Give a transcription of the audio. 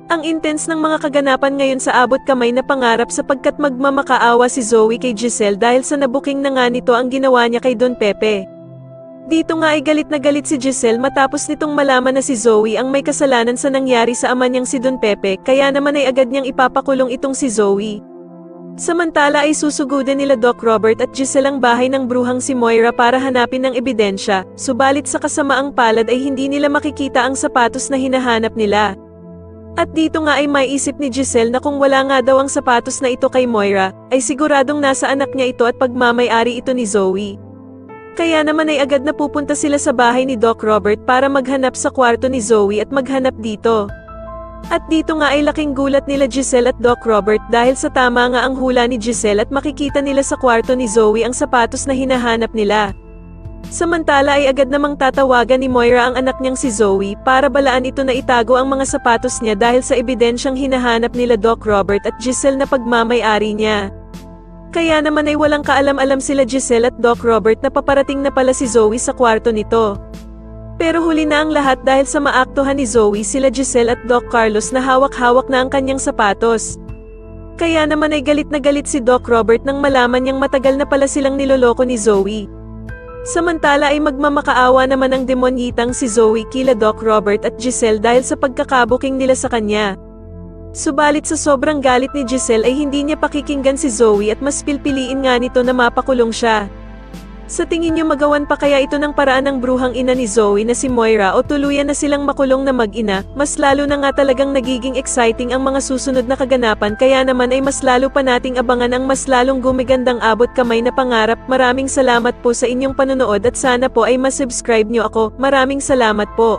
Ang intense ng mga kaganapan ngayon sa abot kamay na pangarap sapagkat magmamakaawa si Zoe kay Giselle dahil sa nabuking na nga nito ang ginawa niya kay Don Pepe. Dito nga ay galit na galit si Giselle matapos nitong malaman na si Zoe ang may kasalanan sa nangyari sa ama niyang si Don Pepe, kaya naman ay agad niyang ipapakulong itong si Zoe. Samantala ay susugudin nila Doc Robert at Giselle ang bahay ng bruhang si Moira para hanapin ng ebidensya, subalit sa kasamaang palad ay hindi nila makikita ang sapatos na hinahanap nila. At dito nga ay maiisip ni Giselle na kung wala nga daw ang sapatos na ito kay Moira, ay siguradong nasa anak niya ito at pagmamay-ari ito ni Zoe. Kaya naman ay agad na pupunta sila sa bahay ni Doc Robert para maghanap sa kwarto ni Zoe at maghanap dito. At dito nga ay laking gulat nila Giselle at Doc Robert dahil sa tama nga ang hula ni Giselle at makikita nila sa kwarto ni Zoe ang sapatos na hinahanap nila. Samantala ay agad namang tatawagan ni Moira ang anak niyang si Zoe para balaan ito na itago ang mga sapatos niya dahil sa ebidensyang hinahanap nila Doc Robert at Giselle na pagmamay-ari niya. Kaya naman ay walang kaalam-alam sila Giselle at Doc Robert na paparating na pala si Zoe sa kwarto nito. Pero huli na ang lahat dahil sa maaktuhan ni Zoe sila Giselle at Doc Carlos na hawak-hawak na ang kanyang sapatos. Kaya naman ay galit na galit si Doc Robert nang malaman niyang matagal na pala silang niloloko ni Zoe. Samantala ay magmamakaawa naman ang demonyitang si Zoe kila Doc Robert at Giselle dahil sa pagkakabuking nila sa kanya. Subalit sa sobrang galit ni Giselle ay hindi niya pakikinggan si Zoe at mas pilpiliin nga nito na mapakulong siya. Sa tingin niyo magawan pa kaya ito ng paraan ng bruhang ina ni Zoe na si Moira o tuluyan na silang makulong na mag-ina? Mas lalo na nga talagang nagiging exciting ang mga susunod na kaganapan, kaya naman ay mas lalo pa nating abangan ang mas lalong gumigandang abot kamay na pangarap. Maraming salamat po sa inyong panonood at sana po ay masubscribe niyo ako. Maraming salamat po.